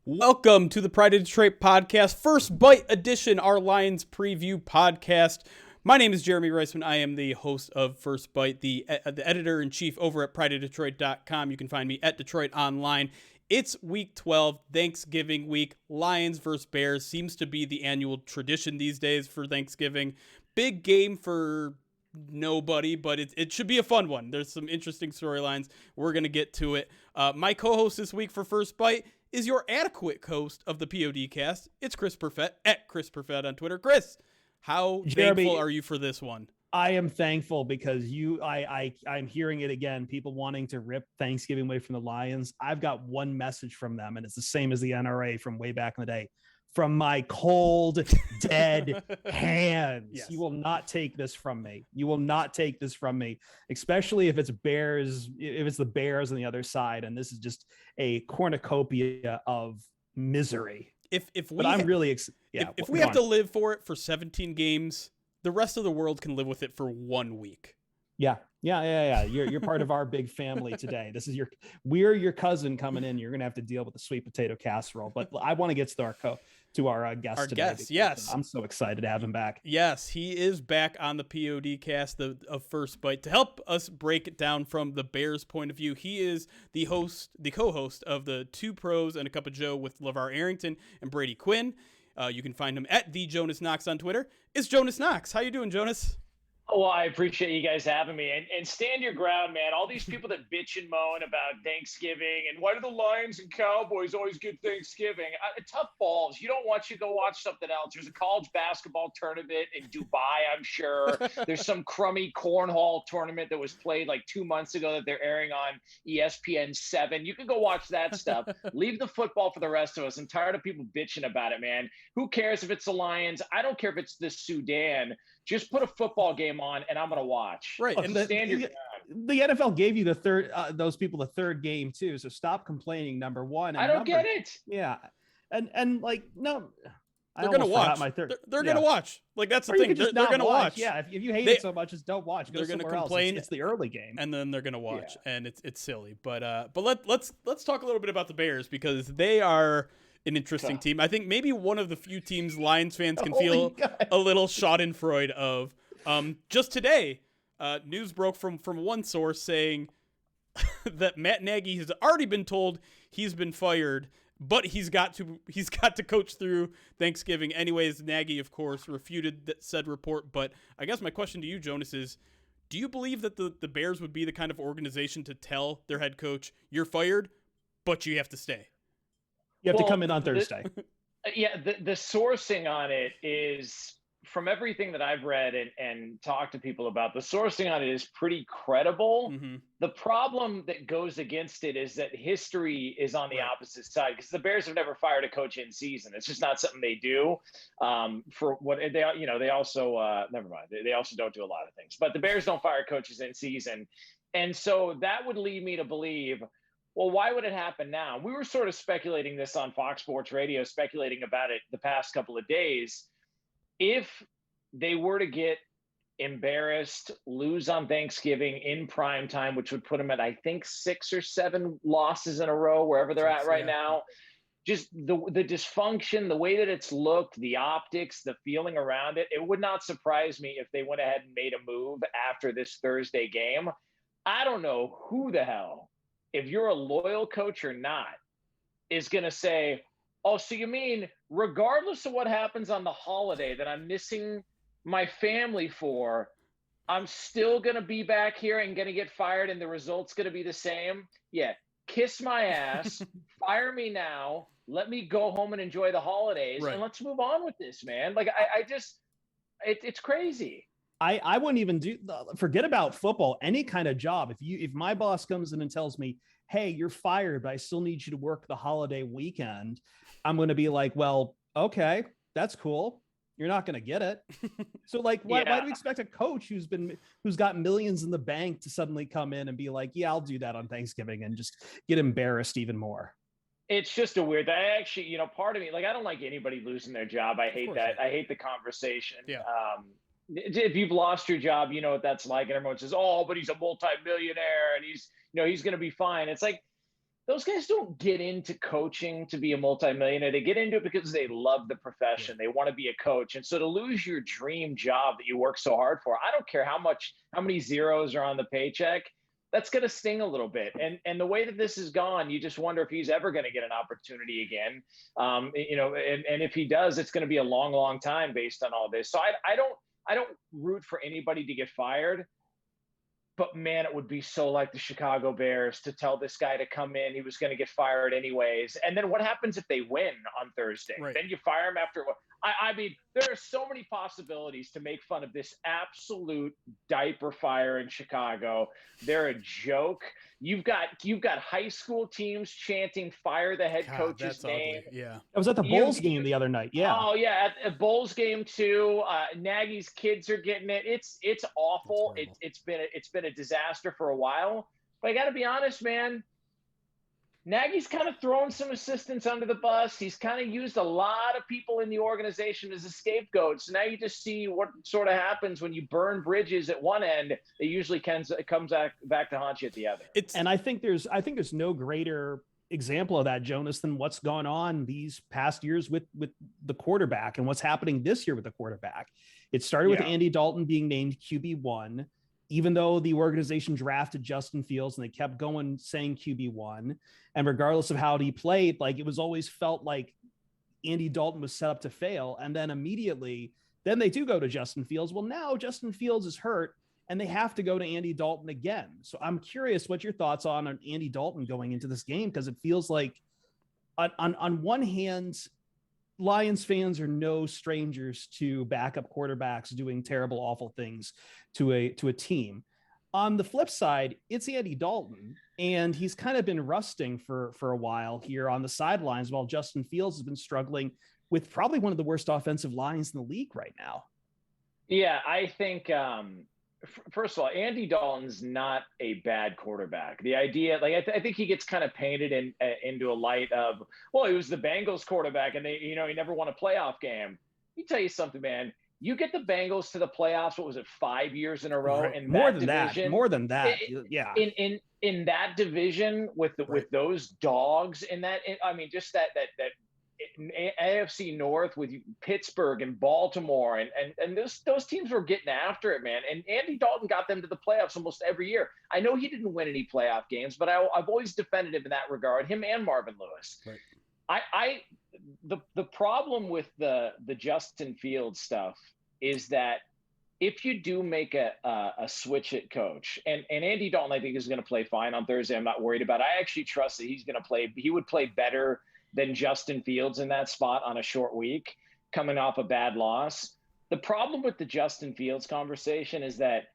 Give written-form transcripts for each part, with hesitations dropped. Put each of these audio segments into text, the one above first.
Welcome to the Pride of Detroit podcast, First Bite edition, our Lions preview podcast. My name is Jeremy Reisman. I am the host of First Bite, the editor-in-chief over at prideofdetroit.com. You can find me at Detroit Online. It's week 12, Thanksgiving week. Lions versus Bears seems to be the annual tradition these days for Thanksgiving. Big game for nobody, but it should be a fun one. There's some interesting storylines. We're going to get to it. My co-host this week for First Bite is your adequate host of the POD cast. It's Chris Perfett at Chris Perfett on Twitter. Chris, how Jeremy, thankful are you for this one? I am thankful because I'm hearing it again. People wanting to rip Thanksgiving away from the Lions. I've got one message from them, and it's the same as the NRA from way back in the day. From my cold, dead hands. Yes. You will not take this from me. You will not take this from me, especially if it's Bears, if it's the Bears on the other side. And this is just a cornucopia of misery. If we have to live for it for 17 games, the rest of the world can live with it for 1 week. Yeah. You're part of our big family today. We're your cousin coming in. You're going to have to deal with the sweet potato casserole, but I want to get to our guest today. Yes. I'm so excited to have him back. Yes, he is back on the POD cast of First Bite to help us break it down from the Bears' point of view. He is the co-host of the Two Pros and a Cup of Joe with LeVar Arrington and Brady Quinn. You can find him at the Jonas Knox on Twitter. It's Jonas Knox. How you doing, Jonas? Oh, well, I appreciate you guys having me. And stand your ground, man. All these people that bitch and moan about Thanksgiving and why do the Lions and Cowboys always get Thanksgiving? Tough balls. You don't want you to go watch something else. There's a college basketball tournament in Dubai, I'm sure. There's some crummy cornhole tournament that was played like 2 months ago that they're airing on ESPN 7. You can go watch that stuff. Leave the football for the rest of us. I'm tired of people bitching about it, man. Who cares if it's the Lions? I don't care if it's the Sudan. Just put a football game on, and I'm going to watch. Right. And the NFL gave you those people the third game too. So stop complaining. Number one. I don't get it. Yeah. And like, no, they're going to watch. They're going to watch. Like, that's the thing. They're going to watch. Yeah. If you hate it so much, just don't watch. They're going to complain. It's the early game. And then they're going to watch. Yeah. And it's silly. But let's talk a little bit about the Bears because they are an interesting team. I think maybe one of the few teams Lions fans can feel a little schadenfreude of. Just today, news broke from one source saying that Matt Nagy has already been told he's been fired, but he's got to coach through Thanksgiving. Anyways, Nagy, of course, refuted said report. But I guess my question to you, Jonas, is do you believe that the Bears would be the kind of organization to tell their head coach, you're fired, but you have to stay? You have to come in on Thursday. The sourcing on it is, from everything that I've read and talked to people about, the sourcing on it is pretty credible. Mm-hmm. The problem that goes against it is that history is on the opposite side because the Bears have never fired a coach in season. It's just not something they do. For what they also never mind. They also don't do a lot of things, but the Bears don't fire coaches in season, and so that would lead me to believe, well, why would it happen now? We were sort of speculating this on Fox Sports Radio, speculating about it the past couple of days. If they were to get embarrassed, lose on Thanksgiving in prime time, which would put them at, I think, 6 or 7 losses in a row, wherever they're at right now, just the dysfunction, the way that it's looked, the optics, the feeling around it, it would not surprise me if they went ahead and made a move after this Thursday game. I don't know who the hell, if you're a loyal coach or not, is going to say, oh, so you mean regardless of what happens on the holiday that I'm missing my family for, I'm still going to be back here and going to get fired and the result's going to be the same? Yeah, kiss my ass, fire me now, let me go home and enjoy the holidays, and let's move on with this, man. Like, it's crazy. I wouldn't even forget about football, any kind of job. If my boss comes in and tells me, hey, you're fired, but I still need you to work the holiday weekend, I'm going to be like, well, okay, that's cool. You're not going to get it. So like, why do we expect a coach who's got millions in the bank to suddenly come in and be like, yeah, I'll do that on Thanksgiving and just get embarrassed even more? It's just a weird, I actually, part of me, like, I don't like anybody losing their job. I hate that. I hate the conversation. Yeah. If you've lost your job, you know what that's like. And everyone says, oh, but he's a multimillionaire and he's going to be fine. It's like, those guys don't get into coaching to be a multimillionaire. They get into it because they love the profession. They want to be a coach. And so to lose your dream job that you work so hard for, I don't care how many zeros are on the paycheck, that's going to sting a little bit. And the way that this has gone, you just wonder if he's ever going to get an opportunity again. And if he does, it's going to be a long, long time based on all this. So I don't root for anybody to get fired. But man, it would be so like the Chicago Bears to tell this guy to come in. He was going to get fired anyways. And then what happens if they win on Thursday? Right. Then you fire him after what? I mean, there are so many possibilities to make fun of this absolute diaper fire in Chicago. They're a joke. You've got high school teams chanting "Fire the head coach's name." Ugly. Yeah, I was at the Bulls game the other night. Yeah. Oh yeah, at Bulls game too. Nagy's kids are getting it. It's awful. It's been a disaster for a while. But I got to be honest, man. Nagy's kind of thrown some assistants under the bus. He's kind of used a lot of people in the organization as a scapegoat. So now you just see what sort of happens when you burn bridges at one end. It usually comes back to haunt you at the other. And I think there's no greater example of that, Jonas, than what's gone on these past years with the quarterback and what's happening this year with the quarterback. It started with Andy Dalton being named QB1. Even though the organization drafted Justin Fields and they kept going saying QB1, and regardless of how he played, like it was always felt like Andy Dalton was set up to fail. And then immediately, then they do go to Justin Fields. Well, now Justin Fields is hurt and they have to go to Andy Dalton again. So I'm curious what your thoughts on Andy Dalton going into this game, because it feels like on one hand, Lions fans are no strangers to backup quarterbacks doing terrible, awful things to a team. On the flip side, it's Andy Dalton, and he's kind of been rusting for a while here on the sidelines while Justin Fields has been struggling with probably one of the worst offensive lines in the league right now. Yeah, I think first of all, Andy Dalton's not a bad quarterback. The idea, like, I think he gets kind of painted into a light of, well, he was the Bengals quarterback and he never won a playoff game. Let me tell you something, man. You get the Bengals to the playoffs. What was it, 5 years in a row? Right. In More than that. Yeah. In that division with those dogs in that, just that AFC North with Pittsburgh and Baltimore and those teams were getting after it, man. And Andy Dalton got them to the playoffs almost every year. I know he didn't win any playoff games, but I've always defended him in that regard, him and Marvin Lewis. Right. The problem with the Justin Fields stuff is that if you do make a switch at coach, and Andy Dalton, I think, is going to play fine on Thursday. I'm not worried about it. I actually trust that he's going to play. He would play better than Justin Fields in that spot on a short week coming off a bad loss. The problem with the Justin Fields conversation is that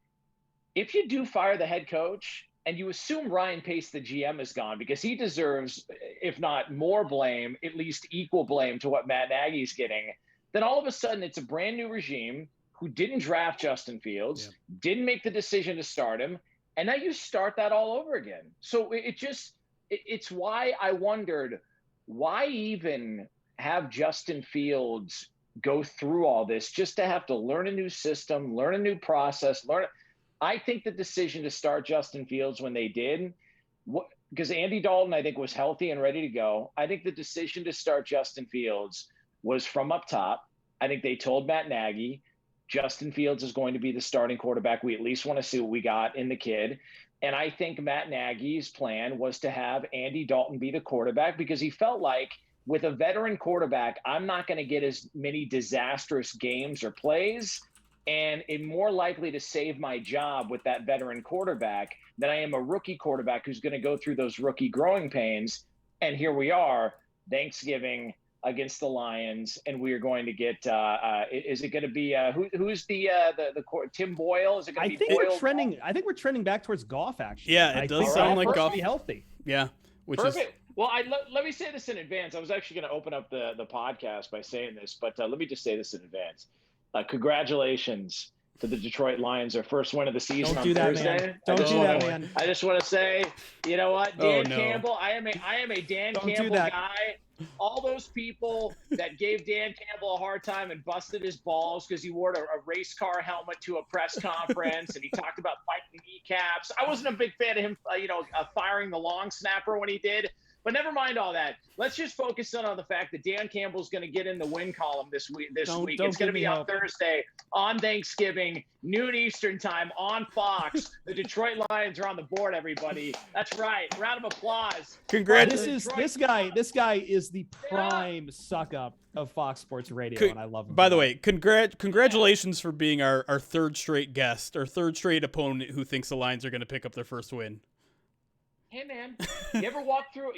if you do fire the head coach and you assume Ryan Pace, the GM, is gone because he deserves, if not more blame, at least equal blame to what Matt Nagy's getting, then all of a sudden it's a brand new regime who didn't draft Justin Fields, didn't make the decision to start him, and now you start that all over again. So it's why I wondered, why even have Justin Fields go through all this just to have to learn a new system, learn a new process, I think the decision to start Justin Fields when they did, because Andy Dalton, I think, was healthy and ready to go. I think the decision to start Justin Fields was from up top. I think they told Matt Nagy, Justin Fields is going to be the starting quarterback. We at least want to see what we got in the kid. And I think Matt Nagy's plan was to have Andy Dalton be the quarterback because he felt like with a veteran quarterback, I'm not going to get as many disastrous games or plays, and I'm more likely to save my job with that veteran quarterback than I am a rookie quarterback who's going to go through those rookie growing pains. And here we are, Thanksgiving against the Lions, and we are going to get. Is it going to be who's the Tim Boyle? Is it going to be Boyle? I think we're trending back towards Goff. Actually, yeah, it does sound like Goff. Be healthy. Yeah, which perfect. Well, let me say this in advance. I was actually going to open up the podcast by saying this, but let me just say this in advance. Congratulations to the Detroit Lions, their first win of the season. Don't do that, man. Don't do that, man. I just want to say, you know what, Dan Campbell. I am a Dan Campbell guy. All those people that gave Dan Campbell a hard time and busted his balls because he wore a race car helmet to a press conference and he talked about fighting kneecaps. I wasn't a big fan of him, firing the long snapper when he did. But never mind all that. Let's just focus on the fact that Dan Campbell's going to get in the win column this week. It's going to be on Thursday, on Thanksgiving, noon Eastern time, on Fox. The Detroit Lions are on the board, everybody. That's right. Round of applause. Congrats. This guy is the prime suck up of Fox Sports Radio, and I love him. By the way, congratulations for being our third straight guest, our third straight opponent who thinks the Lions are going to pick up their first win. Hey man, you ever walk through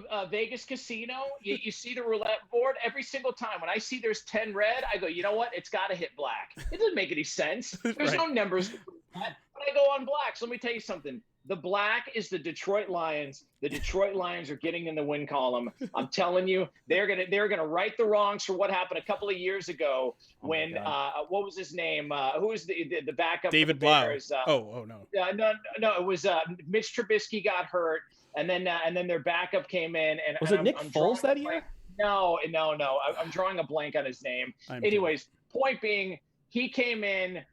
a Vegas casino? You see the roulette board every single time. When I see there's 10 red, I go, you know what? It's got to hit black. It doesn't make any sense. There's no numbers. But I go on black. So let me tell you something. The black is the Detroit Lions. The Detroit Lions are getting in the win column. I'm telling you, they're gonna right the wrongs for what happened a couple of years ago when what was his name? Who was the backup? David Blau. No. No, it was Mitch Trubisky got hurt, and then their backup came in. And was it Nick Foles that year? No. I'm drawing a blank on his name. Anyways, point being, he came in,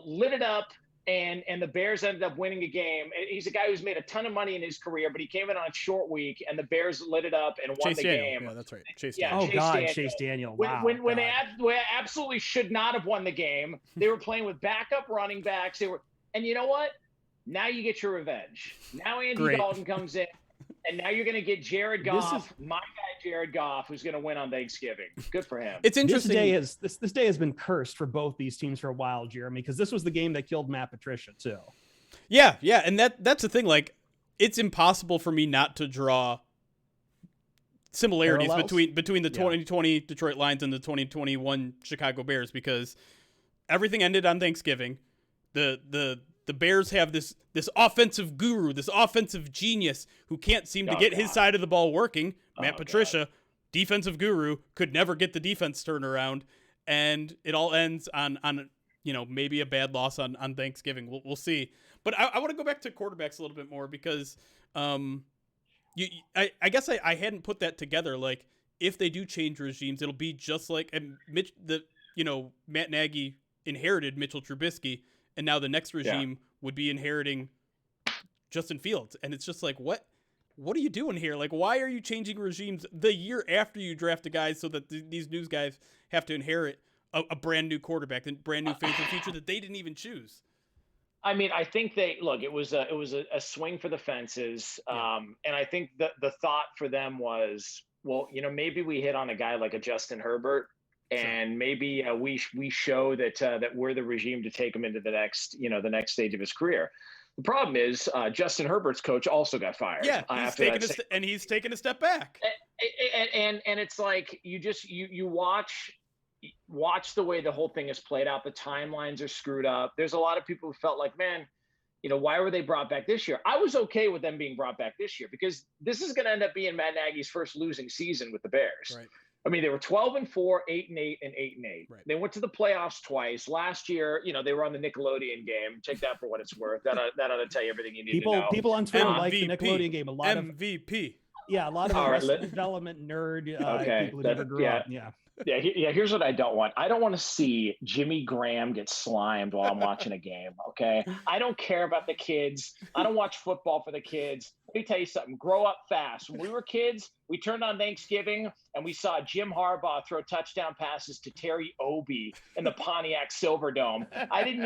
lit it up. And the Bears ended up winning a game. He's a guy who's made a ton of money in his career, but he came in on a short week, and the Bears lit it up and won the game. Yeah, that's right. Chase Daniel. Chase Daniel. Wow. When they absolutely should not have won the game. They were playing with backup running backs. And you know what? Now you get your revenge. Now Andy Dalton comes in, and now you're going to get Jared Goff, my guy Jared Goff, who's going to win on Thanksgiving. Good for him. It's interesting. This day has been cursed for both these teams for a while, Jeremy, because this was the game that killed Matt Patricia too. Yeah, and that's the thing. Like, it's impossible for me not to draw similarities between the 2020 Detroit Lions and the 2021 Chicago Bears, because everything ended on Thanksgiving. The Bears have this offensive guru, this offensive genius who can't seem to get his side of the ball working. Matt Patricia, defensive guru, could never get the defense turned around, and it all ends on maybe a bad loss on Thanksgiving. We'll see. But I want to go back to quarterbacks a little bit more, because I guess I hadn't put that together. Like, if they do change regimes, it'll be just like Matt Nagy inherited Mitchell Trubisky, and now the next regime would be inheriting Justin Fields. And it's just like, what are you doing here? Like, why are you changing regimes the year after you draft a guy so that these new guys have to inherit a brand new quarterback and brand new face in the future that they didn't even choose? I mean, I think it was a swing for the fences. And I think the thought for them was, well, maybe we hit on a guy like a Justin Herbert, and maybe we show that we're the regime to take him into the next stage of his career. The problem is Justin Herbert's coach also got fired. Yeah, he's taken a step back. And it's like you watch the way the whole thing is played out. The timelines are screwed up. There's a lot of people who felt like, man, why were they brought back this year? I was okay with them being brought back this year, because this is going to end up being Matt Nagy's first losing season with the Bears. Right. I mean, they were 12-4, 8-8, and 8-8. Right. They went to the playoffs twice. Last year, they were on the Nickelodeon game. Take that for what it's worth. That ought to tell you everything you need to know. People on Twitter like the Nickelodeon game. A lot MVP. A lot of Arrested Development nerd people who never grew up. Yeah. Here's what I don't want. I don't want to see Jimmy Graham get slimed while I'm watching a game. Okay. I don't care about the kids. I don't watch football for the kids. Let me tell you something. Grow up fast. When we were kids, we turned on Thanksgiving and we saw Jim Harbaugh throw touchdown passes to Terry Obie in the Pontiac Silverdome. I didn't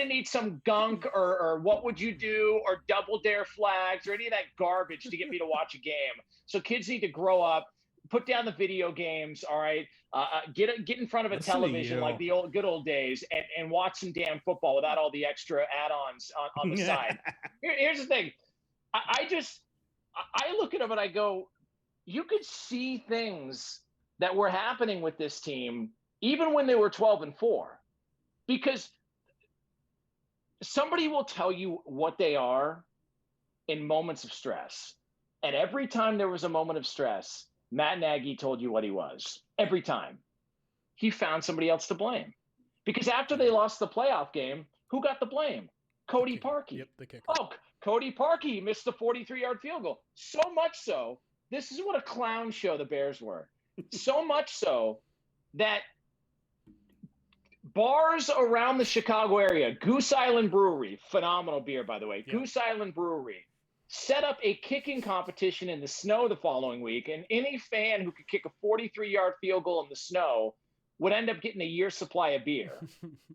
need some gunk or what would you do or double dare flags or any of that garbage to get me to watch a game. So kids need to grow up. Put down the video games, all right? Get in front of a television like the good old days and watch some damn football without all the extra add-ons on the side. Here's the thing. I look at them and I go, you could see things that were happening with this team even when they were 12-4, because somebody will tell you what they are in moments of stress. And every time there was a moment of stress, Matt Nagy told you what he was. Every time. He found somebody else to blame. Because after they lost the playoff game, who got the blame? Cody Parkey. Yep, the kicker. Oh, Cody Parkey missed the 43-yard field goal. So much so, this is what a clown show the Bears were. So much so that bars around the Chicago area, Goose Island Brewery, phenomenal beer, by the way, yeah. Goose Island Brewery, set up a kicking competition in the snow the following week, and any fan who could kick a 43-yard field goal in the snow would end up getting a year's supply of beer.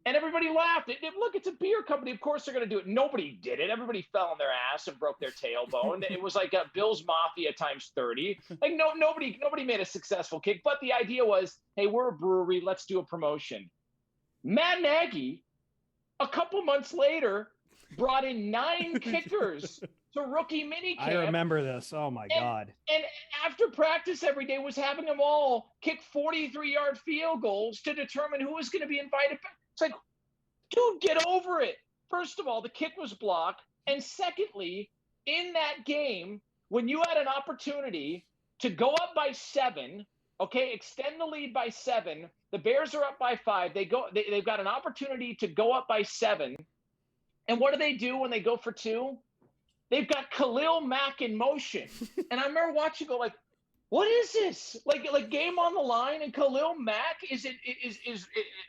And everybody laughed. Look, it's a beer company. Of course they're going to do it. Nobody did it. Everybody fell on their ass and broke their tailbone. It was like Bill's Mafia times 30. Like nobody made a successful kick. But the idea was, hey, we're a brewery. Let's do a promotion. Matt Nagy, a couple months later, brought in 9 kickers to rookie minicamp. I remember this. Oh my God. And after practice every day was having them all kick 43-yard field goals to determine who was going to be invited back. It's like, dude, get over it. First of all, the kick was blocked. And secondly, in that game, when you had an opportunity to go up by 7, okay, extend the lead by 7, the Bears are up by 5. They've got an opportunity to go up by 7. And what do when they go for 2? They've got Khalil Mack in motion. And I remember watching go like, what is this? Like game on the line, and Khalil Mack is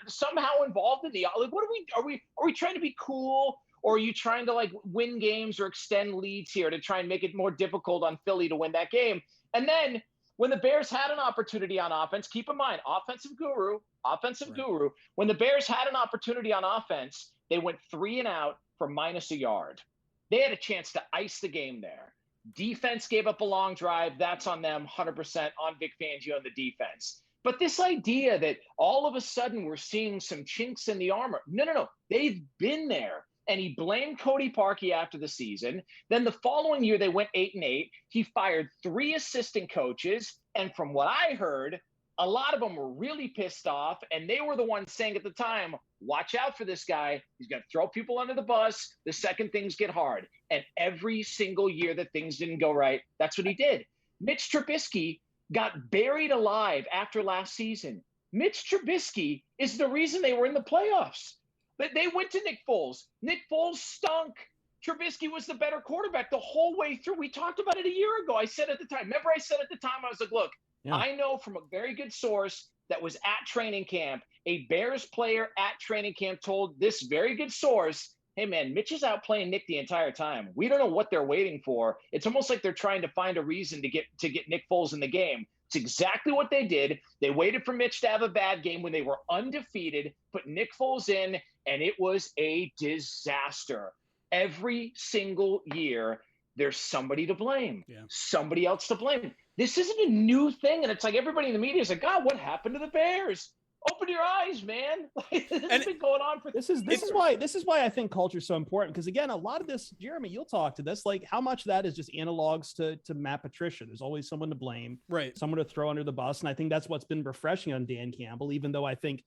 somehow involved in the, like, what are we trying to be cool, or are you trying to like win games or extend leads here to try and make it more difficult on Philly to win that game? And then when the Bears had an opportunity on offense, keep in mind, offensive guru. When the Bears had an opportunity on offense, they went 3 and out for -1 yard. They had a chance to ice the game there. Defense gave up a long drive. That's on them, 100% on Vic Fangio and the defense. But this idea that all of a sudden we're seeing some chinks in the armor. No. They've been there. And he blamed Cody Parkey after the season. Then the following year, they went 8-8. He fired 3 assistant coaches. And from what I heard, a lot of them were really pissed off. And they were the ones saying at the time, watch out for this guy. He's going to throw people under the bus the second things get hard. And every single year that things didn't go right, that's what he did. Mitch Trubisky got buried alive after last season. Mitch Trubisky is the reason they were in the playoffs. But they went to Nick Foles. Nick Foles stunk. Trubisky was the better quarterback the whole way through. We talked about it a year ago. I said at the time, I was like, look, yeah. I know from a very good source that was at training camp, a Bears player at training camp told this very good source, hey, man, Mitch is out playing Nick the entire time. We don't know what they're waiting for. It's almost like they're trying to find a reason to get Nick Foles in the game. It's exactly what they did. They waited for Mitch to have a bad game when they were undefeated, put Nick Foles in, and it was a disaster. Every single year, there's somebody to blame, somebody else to blame. This isn't a new thing, and it's like everybody in the media is like, God, what happened to the Bears? Open your eyes, man. This has been going on for this is why I think culture is so important, because again, a lot of this, Jeremy, you'll talk to this, like how much of that is just analogs to Matt Patricia. There's always someone to blame, right? Someone to throw under the bus, and I think that's what's been refreshing on Dan Campbell, even though I think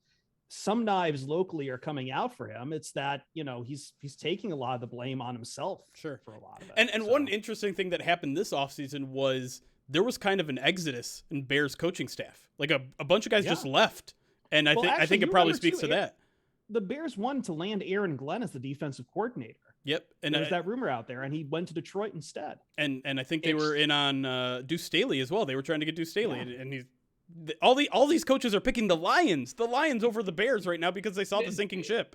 some knives locally are coming out for him. It's that, he's taking a lot of the blame on himself for a lot of it. And one interesting thing that happened this offseason was there was kind of an exodus in Bears coaching staff. Like a bunch of guys just left. And I think it probably speaks to that. The Bears wanted to land Aaron Glenn as the defensive coordinator. Yep. And there's that rumor out there, and he went to Detroit instead. And I think they were in on Deuce Staley as well. They were trying to get Deuce Staley, and he's all these coaches are picking the Lions over the Bears right now because they saw the sinking ship.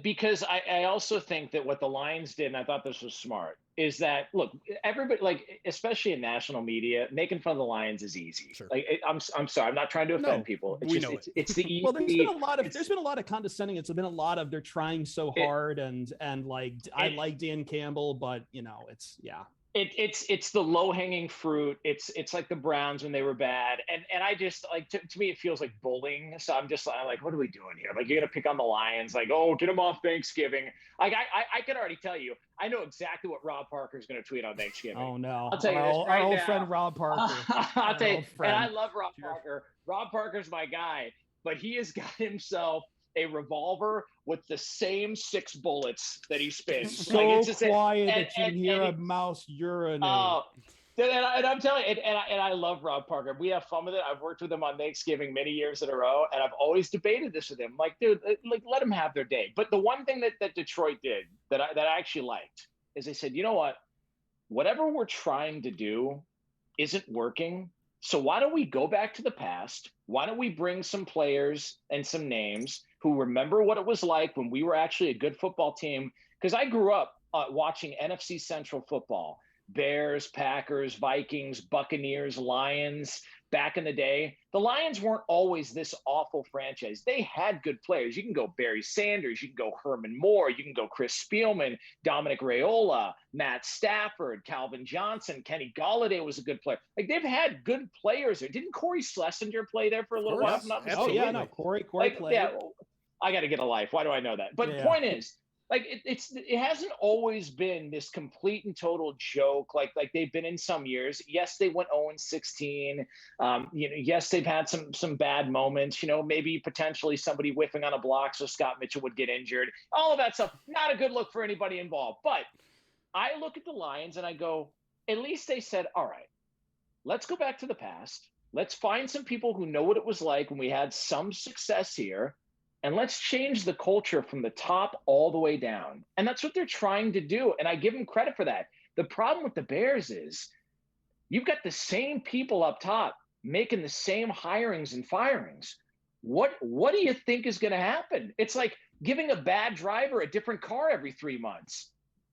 Because I also think that what the Lions did, and I thought this was smart, is that, look, everybody, like, especially in national media, making fun of the Lions is easy. Sure. Like, I'm sorry, I'm not trying to offend people. It's the easy. Well, there's been a lot of condescending. It's been a lot of they're trying so hard, and like I like Dan Campbell, but it's It's the low-hanging fruit. It's like the Browns when they were bad, and I just like to me it feels like bullying. So I'm like, what are we doing here? Like, you're gonna pick on the Lions? Like, oh, get them off Thanksgiving. Like I can already tell you, I know exactly what Rob Parker is gonna tweet on Thanksgiving. Oh no! I'll tell you this right our old now. friend Rob Parker. I'll tell you, and I love Rob Parker. Rob Parker's my guy, but he has got himself a revolver with the same 6 bullets that he spins. So like, it's quiet that you can hear a mouse urinate. And I'm telling you, and I love Rob Parker. We have fun with it. I've worked with him on Thanksgiving many years in a row, and I've always debated this with him. Like, dude, like, let him have their day. But the one thing that Detroit did that I actually liked is they said, you know what? Whatever we're trying to do isn't working. So why don't we go back to the past? Why don't we bring some players and some names who remember what it was like when we were actually a good football team? Because I grew up watching NFC Central football, Bears, Packers, Vikings, Buccaneers, Lions. Back in the day, the Lions weren't always this awful franchise. They had good players. You can go Barry Sanders, you can go Herman Moore, you can go Chris Spielman, Dominic Raiola, Matt Stafford, Calvin Johnson, Kenny Golladay was a good player. Like, they've had good players there. Didn't Corey Schlesinger play there for a little while? Oh yeah, no, Corey played. Yeah, I got to get a life. Why do I know that? But point is, like, it hasn't always been this complete and total joke like they've been in some years. Yes, they went 0-16. Yes, they've had some bad moments. Maybe potentially somebody whiffing on a block so Scott Mitchell would get injured. All of that stuff, not a good look for anybody involved. But I look at the Lions and I go, at least they said, all right, let's go back to the past. Let's find some people who know what it was like when we had some success here. And let's change the culture from the top all the way down. And that's what they're trying to do. And I give them credit for that. The problem with the Bears is you've got the same people up top making the same hirings and firings. What do you think is going to happen? It's like giving a bad driver a different car every 3 months.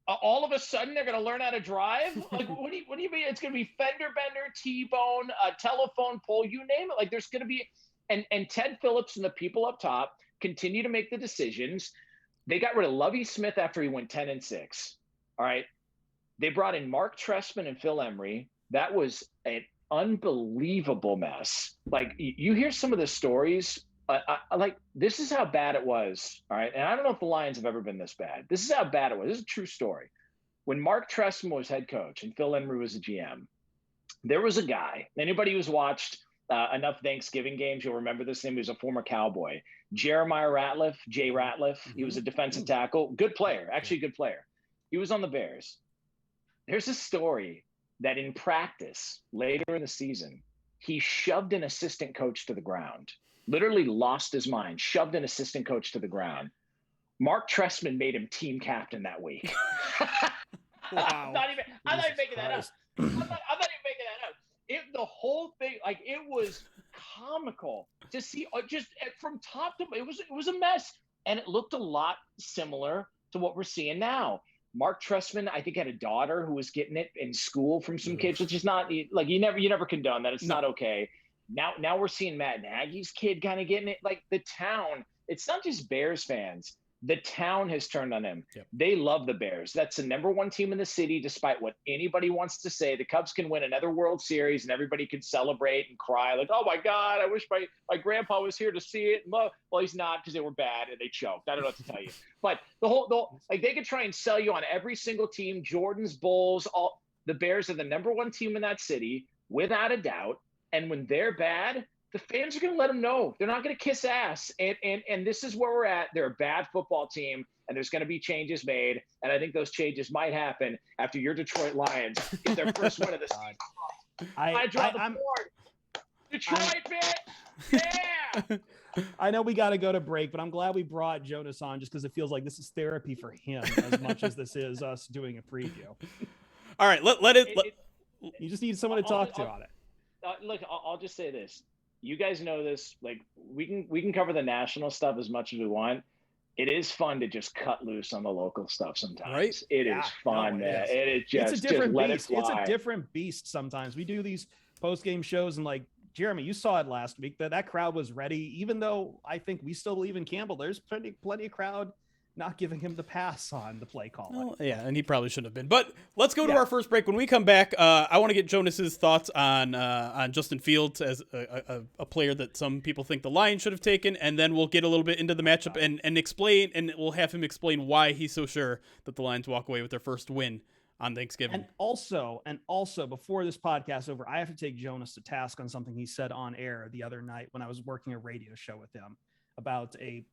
All of a sudden, they're going to learn how to drive? Like, what do you mean? It's going to be fender bender, T-bone, telephone pole, you name it. Like, there's going to be – and Ted Phillips and the people up top – continue to make the decisions. They got rid of Lovie Smith after he went 10-6. All right. They brought in Mark Trestman and Phil Emery. That was an unbelievable mess. Like, you hear some of the stories, like, this is how bad it was. All right. And I don't know if the Lions have ever been this bad. This is how bad it was. This is a true story. When Mark Trestman was head coach and Phil Emery was the GM, there was a guy, anybody who's watched enough Thanksgiving games, you'll remember this name. He was a former Cowboy. Jeremiah Ratliff, Jay Ratliff. He was a defensive tackle. Good player, actually good player. He was on the Bears. There's a story that in practice later in the season, he shoved an assistant coach to the ground, literally lost his mind, shoved an assistant coach to the ground. Mark Trestman made him team captain that week. Wow. I'm not even making that up. I'm not even making that up. The whole thing, like, it was comical to see just from top to it was a mess, and it looked a lot similar to what we're seeing now. Mark Trestman, I think, had a daughter who was getting it in school from some kids, which is not like you never condone that. It's not okay. Now we're seeing Matt Nagy's kid kind of getting it. Like, the town, it's not just Bears fans. The town has turned on him. Yep. They love the Bears. That's the number one team in the city, despite what anybody wants to say. The Cubs can win another World Series and everybody can celebrate and cry like, oh my God, I wish my grandpa was here to see it. Well, he's not, because they were bad and they choked. I don't know what to tell you. But the whole like, they could try and sell you on every single team, Jordan's, Bulls, all the Bears are the number one team in that city, without a doubt. And when they're bad, the fans are going to let them know. They're not going to kiss ass. And this is where we're at. They're a bad football team, and there's going to be changes made. And I think those changes might happen after your Detroit Lions get their first win of the season. I draw the board. Detroit, man. Yeah. I know we got to go to break, but I'm glad we brought Jonas on just because it feels like this is therapy for him as much as this is us doing a preview. All right. You just need someone to talk to on it. Look, I'll just say this. You guys know this. Like, we can cover the national stuff as much as we want. It is fun to just cut loose on the local stuff sometimes. Right? It is fun, man. It is just it's a different beast. It's a different beast sometimes. We do these post-game shows, and like Jeremy, you saw it last week. That crowd was ready, even though I think we still believe in Campbell. There's plenty of crowd not giving him the pass on the play calling. Well, yeah, and he probably shouldn't have been. But let's go to our first break. When we come back, I want to get Jonas's thoughts on Justin Fields as a player that some people think the Lions should have taken, and then we'll get a little bit into the matchup and explain, and we'll have him explain why he's so sure that the Lions walk away with their first win on Thanksgiving. And also, before this podcast is over, I have to take Jonas to task on something he said on air the other night when I was working a radio show with him about a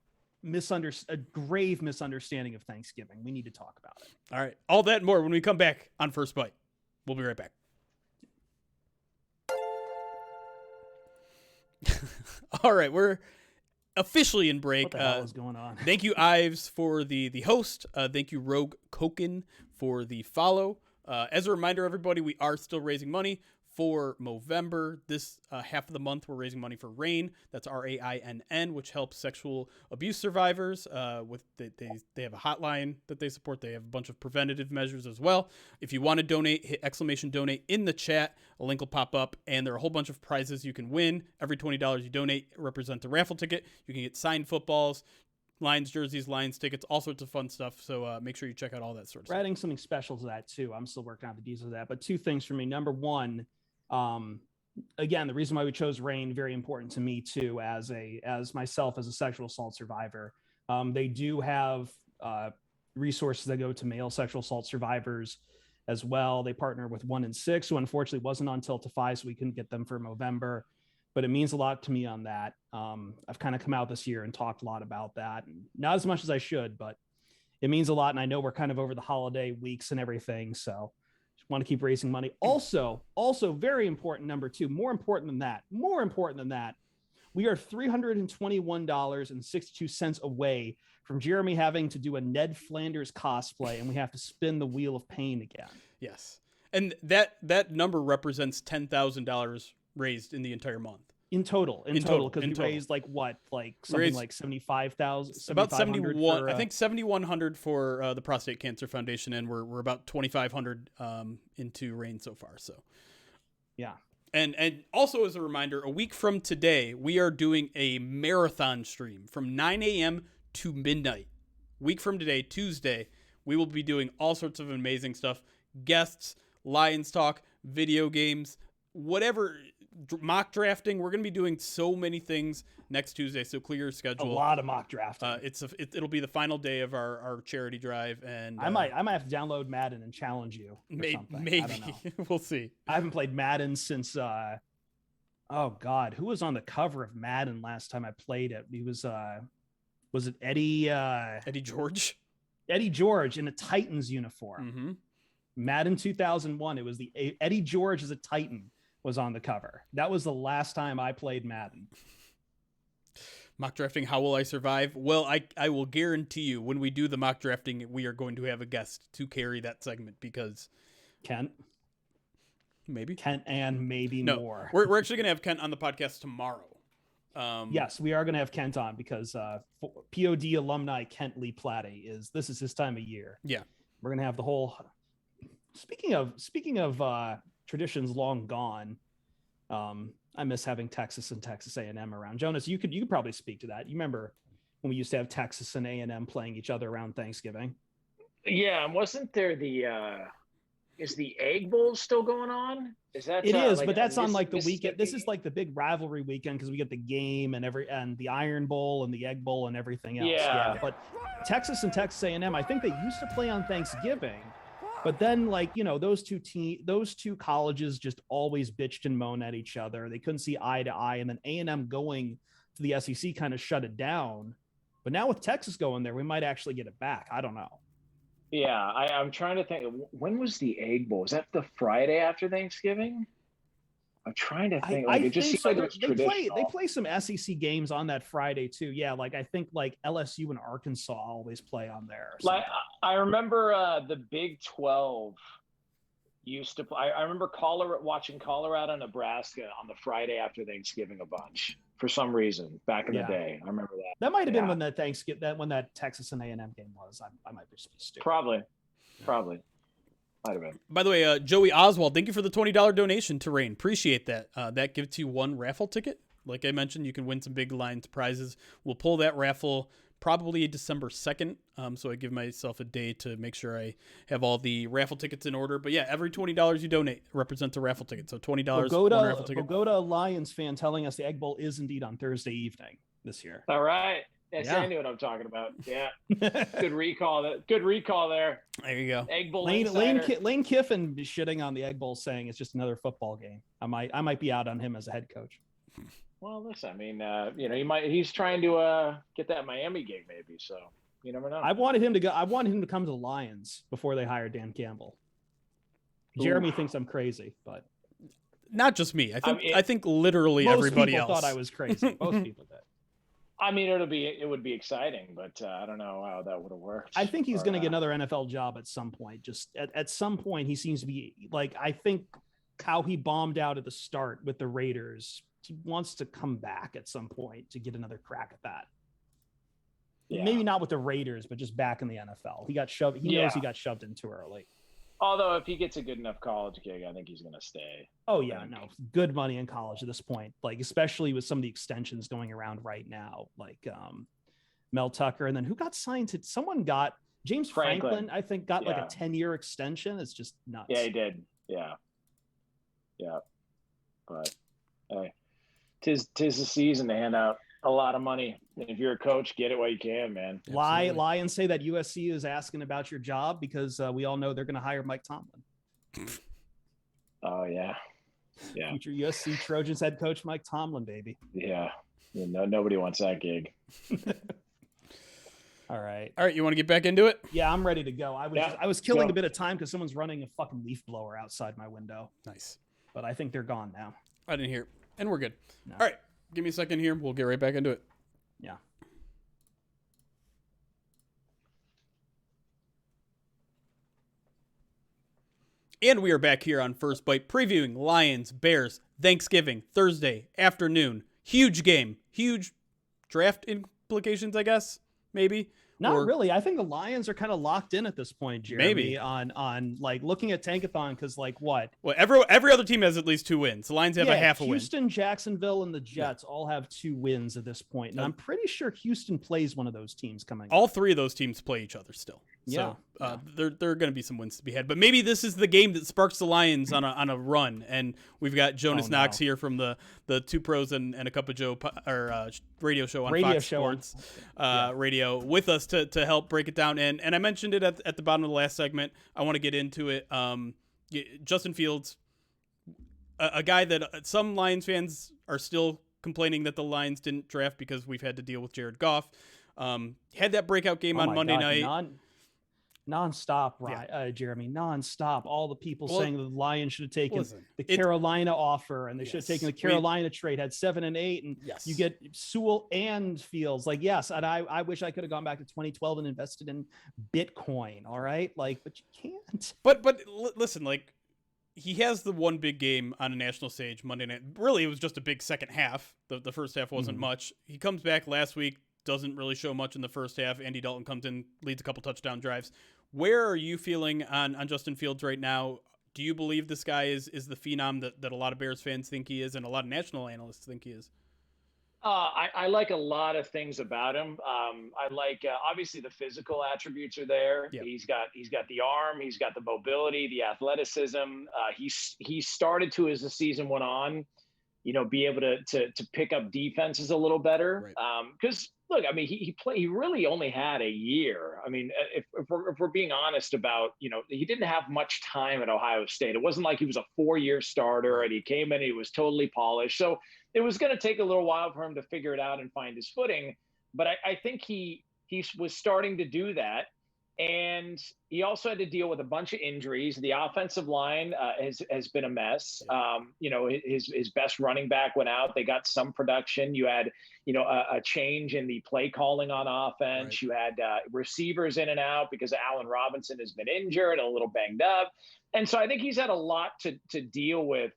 grave misunderstanding of Thanksgiving. We need to talk about it. All right. All that and more when we come back on First Bite. We'll be right back. All right. We're officially in break. What the hell is going on? Thank you, Ives, for the host. Thank you, Rogue Koken, for the follow. As a reminder, everybody, we are still raising money for Movember. This half of the month, we're raising money for RAINN. That's RAINN, which helps sexual abuse survivors. They have a hotline that they support. They have a bunch of preventative measures as well. If you want to donate, hit !donate in the chat. A link will pop up, and there are a whole bunch of prizes you can win. Every $20 you donate represents a raffle ticket. You can get signed footballs, Lions jerseys, Lions tickets, all sorts of fun stuff. So make sure you check out all that sort of stuff. We're adding something special to that too. I'm still working out the details of that, but two things for me. Number one, again, the reason why we chose RAINN, very important to me too, as myself as a sexual assault survivor. They do have resources that go to male sexual assault survivors as well. They partner with 1 in 6, who unfortunately wasn't on Tiltify, so we couldn't get them for Movember. But it means a lot to me on that. I've kind of come out this year and talked a lot about that, and not as much as I should, but it means a lot. And I know we're kind of over the holiday weeks and everything, so just want to keep raising money. Also very important, number 2, more important than that, we are $321.62 away from Jeremy having to do a Ned Flanders cosplay, and we have to spin the wheel of pain again. Yes. And that number represents $10,000 raised in the entire month. In total, because we raised like 75,000, about 71. I think 7,100 for the Prostate Cancer Foundation, and we're about 2,500 into RAINN so far. So, yeah. And also as a reminder, a week from today, we are doing a marathon stream from 9 a.m. to midnight. Week from today, Tuesday, we will be doing all sorts of amazing stuff: guests, Lions talk, video games, whatever. Mock drafting. We're going to be doing so many things next Tuesday, so clear your schedule. A lot of mock drafting. It'll be the final day of our charity drive, and I might have to download Madden and challenge you. Maybe I don't know. We'll see. I haven't played Madden since oh God, who was on the cover of Madden last time I played it? He was it Eddie George? Eddie George in a Titans uniform. Mm-hmm. Madden 2001. It was the Eddie George as a Titan was on the cover. That was the last time I played Madden. Mock drafting, how will I survive? Well, I will guarantee you when we do the mock drafting, we are going to have a guest to carry that segment, because Kent and maybe no, more. We're actually going to have Kent on the podcast tomorrow. Yes, we are going to have Kent on, because POD alumni Kent Lee Platte this is his time of year. Yeah. We're going to have the whole, speaking of traditions long gone. I miss having Texas and Texas A&M around. Jonas, you could probably speak to that. You remember when we used to have Texas and A&M playing each other around Thanksgiving? Yeah, and wasn't there is the Egg Bowl still going on? Is that it is, but that's on like the weekend. This is like the big rivalry weekend, because we get the game and the Iron Bowl and the Egg Bowl and everything else. Yeah. But Texas and Texas A&M, I think they used to play on Thanksgiving. But then, like, those two colleges just always bitched and moaned at each other. They couldn't see eye to eye. And then A&M going to the SEC kind of shut it down. But now with Texas going there, we might actually get it back. I don't know. Yeah, I'm trying to think. When was the Egg Bowl? Was that the Friday after Thanksgiving? I'm trying to think. I think so. They play some SEC games on that Friday too. Yeah, like I think like LSU and Arkansas always play on there. Like I remember the Big 12 used to play. I remember watching Colorado, Nebraska on the Friday after Thanksgiving a bunch for some reason back in the day. I remember that. That might have been when that Texas and A&M game was. I might be stupid. Probably. By the way, Joey Oswald, thank you for the $20 donation to RAINN. Appreciate that. That gives you one raffle ticket. Like I mentioned, you can win some big Lions prizes. We'll pull that raffle probably December 2nd. So I give myself a day to make sure I have all the raffle tickets in order. But yeah, every $20 you donate represents a raffle ticket. So $20, one raffle ticket. We'll go to a Lions fan telling us the Egg Bowl is indeed on Thursday evening this year. All right. Yes, I knew what I'm talking about. Yeah. Good recall. Good recall there. There you go. Egg Bowl. Lane Kiffin saying on the Egg Bowl saying it's just another football game. I might be out on him as a head coach. Well, listen, I mean, he's trying to get that Miami gig maybe, so you never know. I wanted him to come to the Lions before they hired Dan Campbell. Jeremy thinks I'm crazy, but not just me. I think literally everybody else thought I was crazy. Most people did. I mean, it would be exciting, but I don't know how that would have worked. I think he's going to get another NFL job at some point. Just at some point, he seems to be like, I think how he bombed out at the start with the Raiders. He wants to come back at some point to get another crack at that. Yeah. Maybe not with the Raiders, but just back in the NFL. He got shoved. He knows he got shoved in too early. Although if he gets a good enough college gig, I think he's going to stay. Oh yeah, no, good money in college at this point. Like especially with some of the extensions going around right now, like Mel Tucker, and then who got signed to? Someone got James Franklin. I think got like a 10-year extension. It's just nuts. Yeah, he did. Yeah. But hey, tis the season to hand out a lot of money. And if you're a coach, get it while you can, man. Lie and say that USC is asking about your job because we all know they're going to hire Mike Tomlin. Oh yeah. Future USC Trojans head coach Mike Tomlin, baby. Yeah. No, nobody wants that gig. All right. You want to get back into it? Yeah, I'm ready to go. I was killing a bit of time because someone's running a fucking leaf blower outside my window. Nice. But I think they're gone now. I didn't hear it. And we're good. No. All right. Give me a second here. We'll get right back into it. Yeah. And we are back here on First Bite previewing Lions, Bears, Thanksgiving, Thursday afternoon. Huge game. Huge draft implications, I guess. Maybe. Not really. I think the Lions are kind of locked in at this point, Jeremy, maybe. on like looking at Tankathon because like what? Well, every other team has at least 2 wins. The Lions have a half a win. Houston, Jacksonville, and the Jets all have 2 wins at this point. And I'm pretty sure Houston plays one of those teams coming All 3 of those teams play each other still. Yeah. So there are going to be some wins to be had. But maybe this is the game that sparks the Lions on a run. And we've got Jonas Knox here from the Two Pros and a Cup of Joe radio show on Fox Sports radio with us to help break it down. And I mentioned it at the bottom of the last segment. I want to get into it. Justin Fields, a guy that some Lions fans are still complaining that the Lions didn't draft because we've had to deal with Jared Goff. Had that breakout game on Monday night. Non-stop, right, Jeremy, non-stop. All the people saying the Lions should have taken the Carolina offer and they should have taken the Carolina trade, had 7 and 8, and you get Sewell and Fields. Like, yes, and I wish I could have gone back to 2012 and invested in Bitcoin, all right? Like, but you can't. But listen, like, he has the one big game on a national stage Monday night. Really, it was just a big second half. The first half wasn't much. He comes back last week, doesn't really show much in the first half. Andy Dalton comes in, leads a couple touchdown drives. Where are you feeling on Justin Fields right now? Do you believe this guy is the phenom that a lot of Bears fans think he is and a lot of national analysts think he is? I like a lot of things about him. I like obviously the physical attributes are there. Yep. He's got the arm, he's got the mobility, the athleticism. He started to, as the season went on, be able to pick up defenses a little better. Because look, I mean, he really only had a year. I mean, if we're being honest about, he didn't have much time at Ohio State. It wasn't like he was a 4-year starter and he came in, he was totally polished. So it was going to take a little while for him to figure it out and find his footing. But I think he was starting to do that. And he also had to deal with a bunch of injuries. The offensive line has been a mess. His best running back went out. They got some production. You had, a change in the play calling on offense. Right. You had receivers in and out because Allen Robinson has been injured and a little banged up. And so I think he's had a lot to deal with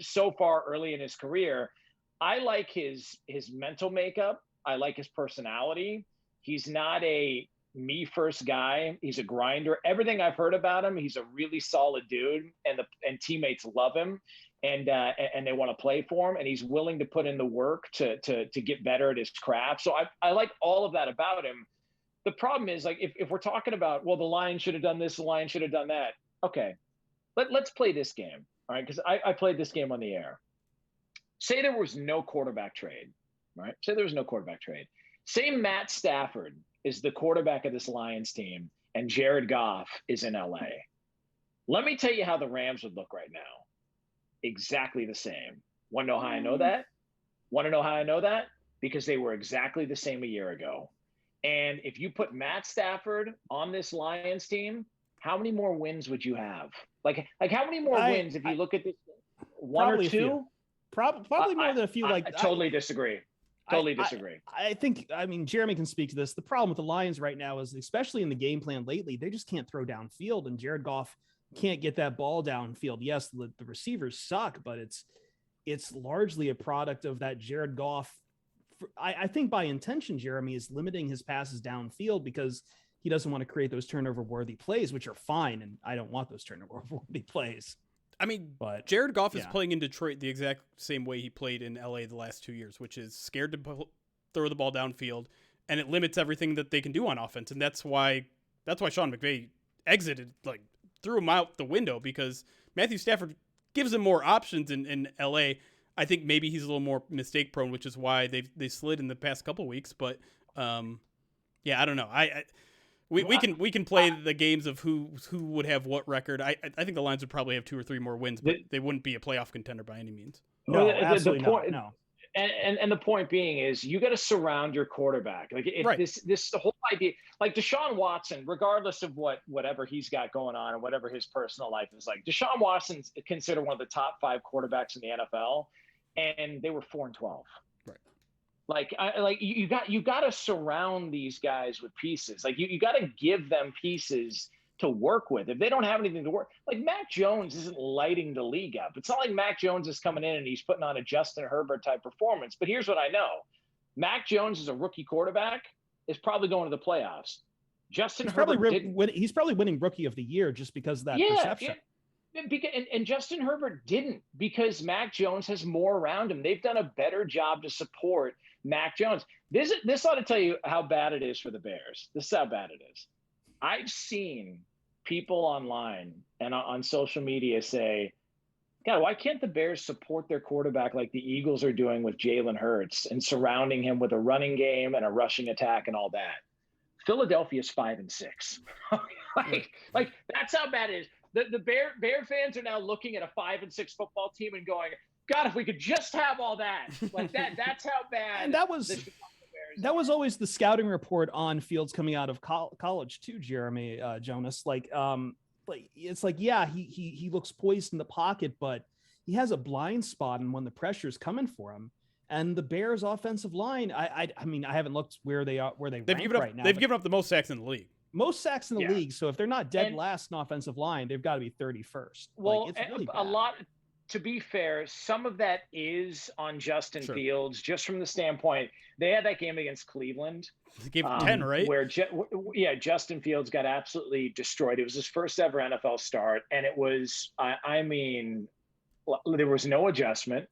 so far early in his career. I like his mental makeup. I like his personality. He's not a me first guy. He's a grinder. Everything I've heard about him, he's a really solid dude, and teammates love him, and they want to play for him, and he's willing to put in the work to get better at his craft. So I like all of that about him. The problem is, like, if we're talking about, well, the Lions should have done this, the Lions should have done that. Okay, let's play this game, all right? Because I played this game on the air. Say there was no quarterback trade, right? Say there was no quarterback trade. Say Matt Stafford is the quarterback of this Lions team and Jared Goff is in LA. Let me tell you how the Rams would look right now. Exactly the same. Want to know how I know that? Want to know how I know that? Because they were exactly the same a year ago. And if you put Matt Stafford on this Lions team, how many more wins would you have? Like how many more wins if you look at this? One or two? Probably more than a few. I totally disagree. Totally disagree. I think, Jeremy can speak to this. The problem with the Lions right now is, especially in the game plan lately, they just can't throw downfield. And Jared Goff can't get that ball downfield. Yes, the receivers suck, but it's largely a product of that Jared Goff. I think by intention, Jeremy is limiting his passes downfield because he doesn't want to create those turnover-worthy plays, which are fine, and I don't want those turnover-worthy plays. I mean, but Jared Goff is playing in Detroit the exact same way he played in LA the last 2 years, which is scared to throw the ball downfield, and it limits everything that they can do on offense. And that's why Sean McVay exited, like threw him out the window, because Matthew Stafford gives him more options in LA. I think maybe he's a little more mistake prone, which is why they slid in the past couple of weeks. But yeah, I don't know. We can play the games of who would have what record. I think the Lions would probably have 2 or 3 more wins, but they wouldn't be a playoff contender by any means. No, absolutely not. No. And the point being is you got to surround your quarterback. Like this the whole idea, like Deshaun Watson, regardless of whatever he's got going on and whatever his personal life is like, Deshaun Watson's considered one of the top 5 quarterbacks in the NFL, and they were 4-12. Like you got to surround these guys with pieces. Like you got to give them pieces to work with. If they don't have anything to work, like Mac Jones isn't lighting the league up. It's not like Mac Jones is coming in and he's putting on a Justin Herbert type performance. But here's what I know: Mac Jones is a rookie quarterback, is probably going to the playoffs. Justin Herbert he's probably winning Rookie of the Year just because of that perception. And Justin Herbert didn't, because Mac Jones has more around him. They've done a better job to support Mac Jones. This ought to tell you how bad it is for the Bears. This is how bad it is. I've seen people online and on social media say, God, why can't the Bears support their quarterback like the Eagles are doing with Jalen Hurts and surrounding him with a running game and a rushing attack and all that? Philadelphia's 5-6. like that's how bad it is. The Bear fans are now looking at a 5-6 football team and going, God, if we could just have all that. Like that's how bad. And that was always the scouting report on Fields coming out of college too, Jeremy, Jonas. Like it's like, yeah, he looks poised in the pocket, but he has a blind spot, and when the pressure's coming for him. And the Bears' offensive line, I mean, I haven't looked where they rank right now. They've given up the most sacks in the league. Most sacks in the league. So if they're not dead last in offensive line, they've got to be 31st. Well, it's really a lot. To be fair, some of that is on Justin Fields, just from the standpoint they had that game against Cleveland. They gave him 10, right? Where Justin Fields got absolutely destroyed. It was his first ever NFL start, and it was, I mean, there was no adjustment.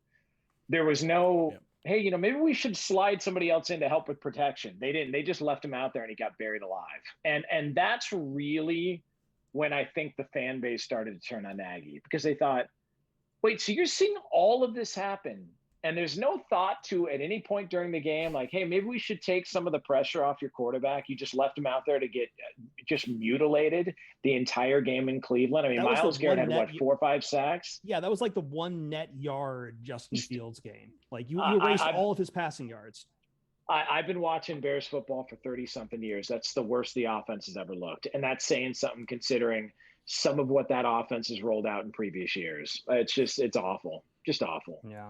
There was no, hey, maybe we should slide somebody else in to help with protection. They didn't. They just left him out there, and he got buried alive. And that's really when I think the fan base started to turn on Nagy, because they thought, wait, so you're seeing all of this happen, and there's no thought to at any point during the game, like, hey, maybe we should take some of the pressure off your quarterback. You just left him out there to get just mutilated the entire game in Cleveland. I mean, Myles Garrett had 4 or 5 sacks? Yeah, that was like the 1 net yard Justin Fields game. Like you erased all of his passing yards. I've been watching Bears football for 30-something years. That's the worst the offense has ever looked. And that's saying something, considering some of what that offense has rolled out in previous years. It's awful. Just awful. Yeah.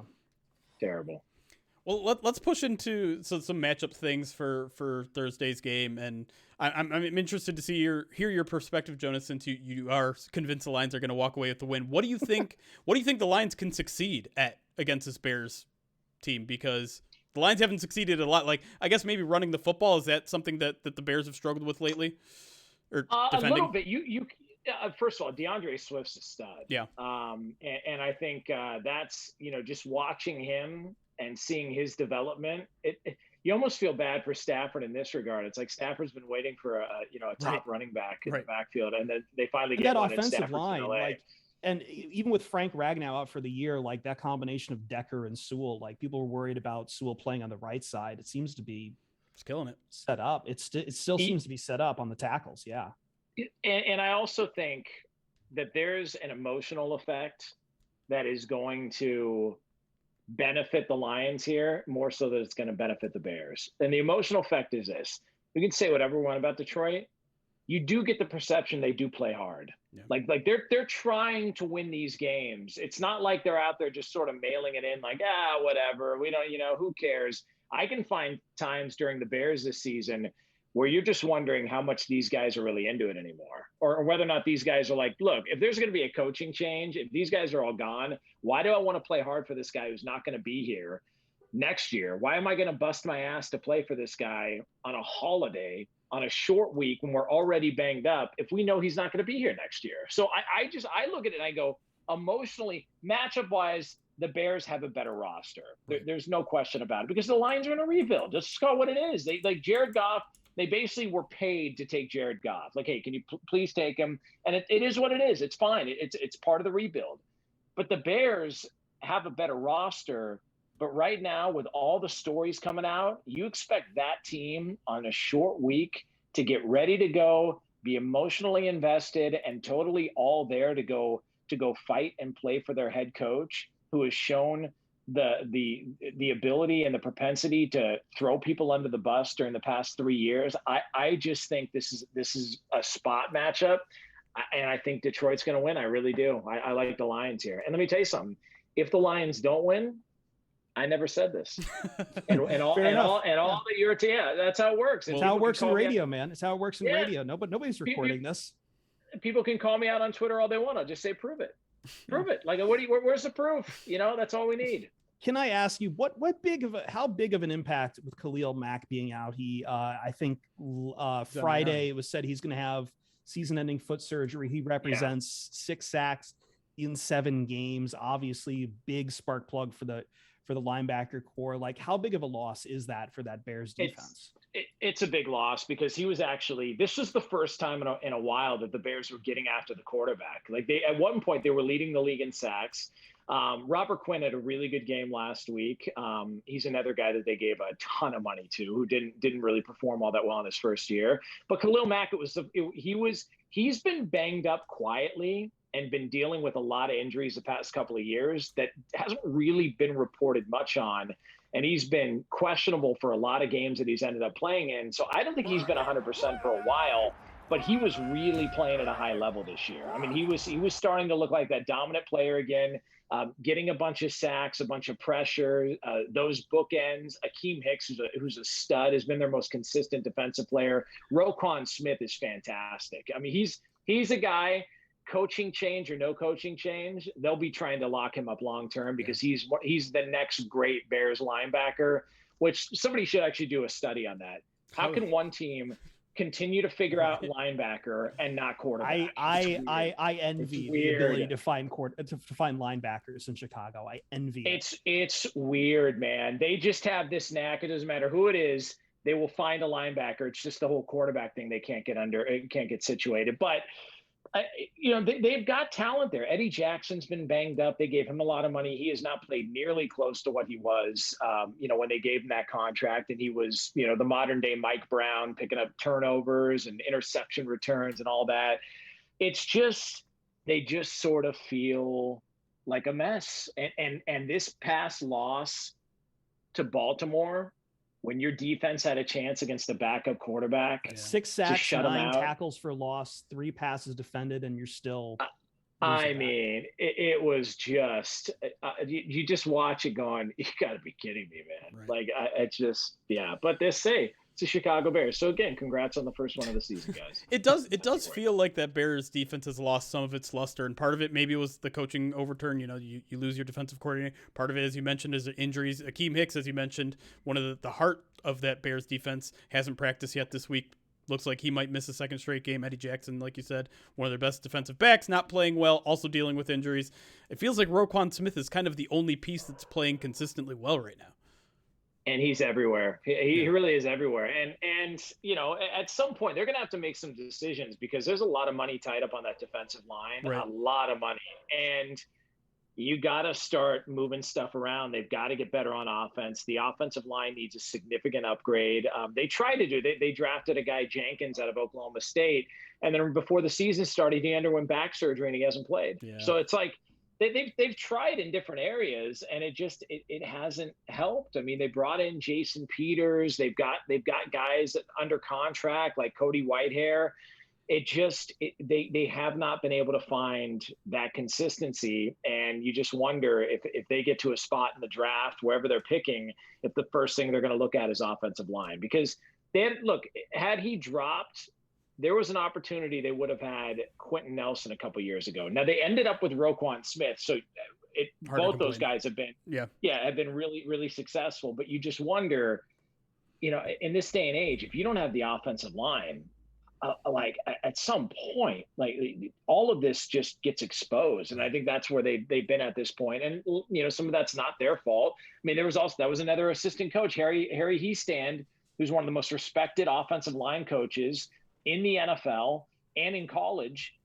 Terrible. Well, let's push into some matchup things for Thursday's game, and I'm interested to hear your perspective, Jonas, since you are convinced the Lions are going to walk away with the win. What do you think? What do you think the Lions can succeed at against this Bears team? Because the Lions haven't succeeded a lot. Like, I guess maybe running the football, is that something that the Bears have struggled with lately, or defending? A little bit. First of all, DeAndre Swift's a stud. Yeah. And I think that's, just watching him and seeing his development, you almost feel bad for Stafford in this regard. It's like Stafford's been waiting for a top running back in the backfield, and then they finally get that one offensive line. And even with Frank Ragnow out for the year, like that combination of Decker and Sewell, like people were worried about Sewell playing on the right side. It seems to be killing it. Set up. It still seems to be set up on the tackles. Yeah. And I also think that there's an emotional effect that is going to benefit the Lions here more so than it's going to benefit the Bears. And the emotional effect is this: we can say whatever we want about Detroit. You do get the perception they do play hard. Yeah. Like they're trying to win these games. It's not like they're out there just sort of mailing it in, like, whatever. We don't, who cares? I can find times during the Bears this season where you're just wondering how much these guys are really into it anymore, or whether or not these guys are like, look, if there's going to be a coaching change, if these guys are all gone, why do I want to play hard for this guy who's not going to be here next year? Why am I going to bust my ass to play for this guy on a holiday, on a short week when we're already banged up, if we know he's not going to be here next year? So I look at it and I go, emotionally, matchup wise, the Bears have a better roster. There's no question about it, because the Lions are in a rebuild. Just call it what it is. They like Jared Goff. They basically were paid to take Jared Goff. Like, hey, can you please take him? And it is what it is. It's fine. It's part of the rebuild. But the Bears have a better roster. But right now, with all the stories coming out, you expect that team on a short week to get ready to go, be emotionally invested, and totally all there to go fight and play for their head coach, who has shown the ability and the propensity to throw people under the bus during the past 3 years. I just think this is a spot matchup, and I think Detroit's going to win. I really do. I like the Lions here. And let me tell you something: if the Lions don't win, I never said this. And all that you're that's how it works. It's how it works in radio, man. It's how it works in radio. Nobody's recording this. People can call me out on Twitter all they want. I'll just say, prove it. Prove it. Like, where's the proof? That's all we need. Can I ask you how big of an impact with Khalil Mack being out? He, I think Friday it was said he's going to have season-ending foot surgery. He represents 6 sacks in 7 games. Obviously, big spark plug for the linebacker core. Like, how big of a loss is that for that Bears defense? It's a big loss, because this was the first time in a while that the Bears were getting after the quarterback. Like, at one point they were leading the league in sacks. Robert Quinn had a really good game last week. He's another guy that they gave a ton of money to, who didn't really perform all that well in his first year. But Khalil Mack, he's been banged up quietly and been dealing with a lot of injuries the past couple of years that hasn't really been reported much on. And he's been questionable for a lot of games that he's ended up playing in. So I don't think he's been 100% for a while, but he was really playing at a high level this year. I mean, he was starting to look like that dominant player again, getting a bunch of sacks, a bunch of pressure, those bookends. Akeem Hicks, who's a stud, has been their most consistent defensive player. Roquan Smith is fantastic. I mean, he's a guy. Coaching change or no coaching change, they'll be trying to lock him up long term, because he's the next great Bears linebacker, which somebody should actually do a study on that. How can one team continue to figure out linebacker and not quarterback? I envy the ability to find linebackers in Chicago. I envy it's weird, man. They just have this knack. It doesn't matter who it is, they will find a linebacker. It's just the whole quarterback thing they can't get situated. But they've got talent there. Eddie Jackson's been banged up. They gave him a lot of money. He has not played nearly close to what he was, when they gave him that contract. And he was, the modern day Mike Brown, picking up turnovers and interception returns and all that. It's just, they just sort of feel like a mess. And this past loss to Baltimore, when your defense had a chance against a backup quarterback, 6 sacks, 9 tackles for loss, 3 passes defended, and you're still. I mean, it was just you just watch it going, you got to be kidding me, man. Right. Like, it's just, But it's the Chicago Bears. So again, congrats on the first one of the season, guys. It does feel like that Bears defense has lost some of its luster, and part of it maybe was the coaching overturn. You lose your defensive coordinator. Part of it, as you mentioned, is injuries. Akeem Hicks, as you mentioned, one of the heart of that Bears defense, hasn't practiced yet this week. Looks like he might miss a second straight game. Eddie Jackson, like you said, one of their best defensive backs, not playing well, also dealing with injuries. It feels like Roquan Smith is kind of the only piece that's playing consistently well right now. And he's everywhere. He really is everywhere. And at some point they're going to have to make some decisions, because there's a lot of money tied up on that defensive line, a lot of money. And you got to start moving stuff around. They've got to get better on offense. The offensive line needs a significant upgrade. They tried to they drafted a guy, Jenkins, out of Oklahoma State. And then before the season started, he underwent back surgery and he hasn't played. Yeah. So it's like, they've tried in different areas, and it hasn't helped. I mean, they brought in Jason Peters. They've got guys under contract like Cody Whitehair. They have not been able to find that consistency, and you just wonder if they get to a spot in the draft, wherever they're picking, if the first thing they're going to look at is offensive line, because look, had he dropped, there was an opportunity they would have had Quentin Nelson a couple years ago. Now they ended up with Roquan Smith, so both those guys have been have been really, really successful. But you just wonder, in this day and age, if you don't have the offensive line, like at some point, like all of this just gets exposed, and I think that's where they've been at this point. And some of that's not their fault. I mean, that was another assistant coach, Harry Hiestand, who's one of the most respected offensive line coaches in the NFL and in college.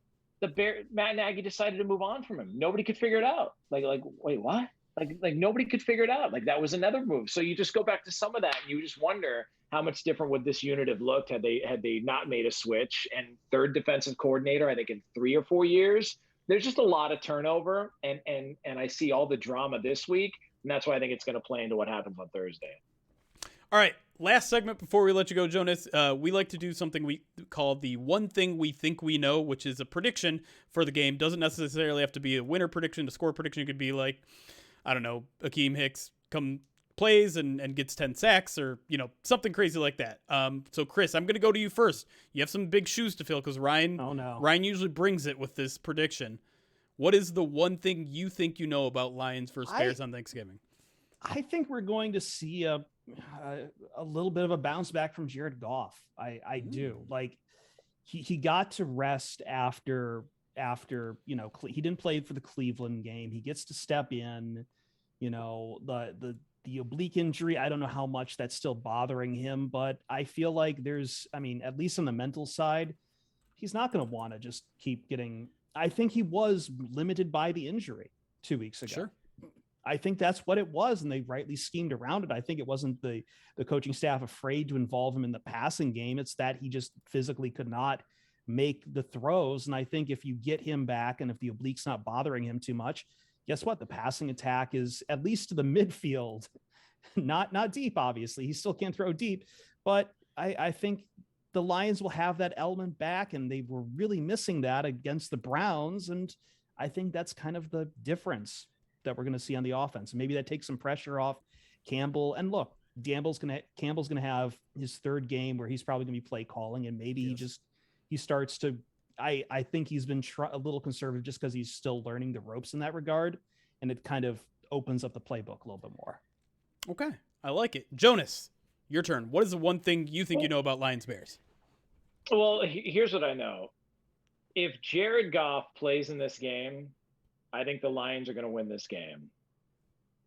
Matt Nagy decided to move on from him. Nobody could figure it out. Like wait, what? Like nobody could figure it out. Like that was another move. So you just go back to some of that, and you just wonder how much different would this unit have looked had they not made a switch. And third defensive coordinator, I think in 3 or 4 years. There's just a lot of turnover, and I see all the drama this week, and that's why I think it's going to play into what happens on Thursday. All right, last segment before we let you go, Jonas. We like to do something we call the one thing we think we know, which is a prediction for the game. Doesn't necessarily have to be a winner prediction. A score prediction could be like, I don't know, Akeem Hicks plays and gets 10 sacks or, something crazy like that. So, Chris, I'm going to go to you first. You have some big shoes to fill because Ryan usually brings it with this prediction. What is the one thing you think you know about Lions versus Bears on Thanksgiving? I think we're going to see a little bit of a bounce back from Jared Goff. I do. Like he got to rest after he didn't play for the Cleveland game. He gets to step in, the oblique injury. I don't know how much that's still bothering him, but I feel like at least on the mental side, he's not going to want to just keep getting, I think he was limited by the injury 2 weeks ago. Sure. I think that's what it was, and they rightly schemed around it. I think it wasn't the coaching staff afraid to involve him in the passing game. It's that he just physically could not make the throws. And I think if you get him back and if the oblique's not bothering him too much, guess what? The passing attack is at least to the midfield, not deep, obviously. He still can't throw deep, but I think the Lions will have that element back, and they were really missing that against the Browns. And I think that's kind of the difference that we're going to see on the offense. Maybe that takes some pressure off Campbell. And look, Campbell's going to have his third game where he's probably going to be play calling, and maybe he starts to, I think he's been a little conservative just because he's still learning the ropes in that regard. And it kind of opens up the playbook a little bit more. Okay. I like it. Jonas, your turn. What is the one thing you think you know about Lions Bears? Well, here's what I know. If Jared Goff plays in this game, I think the Lions are going to win this game.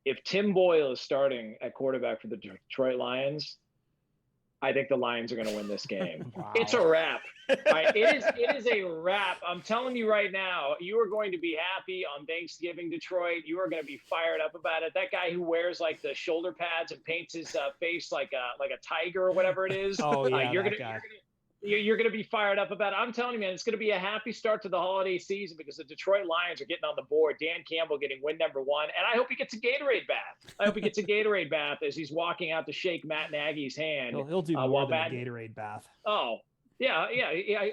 If Tim Boyle is starting at quarterback for the Detroit Lions, I think the Lions are going to win this game. Wow. It's a wrap. Right? It is a wrap. I'm telling you right now, you are going to be happy on Thanksgiving, Detroit. You are going to be fired up about it. That guy who wears like the shoulder pads and paints his face like a tiger or whatever it is. Oh yeah, you're going to be fired up about it. I'm telling you, man, it's going to be a happy start to the holiday season because the Detroit Lions are getting on the board. Dan Campbell getting win number 1. And I hope he gets a Gatorade bath. As he's walking out to shake Matt Nagy's hand. He'll do more than a Gatorade bath. Oh, yeah.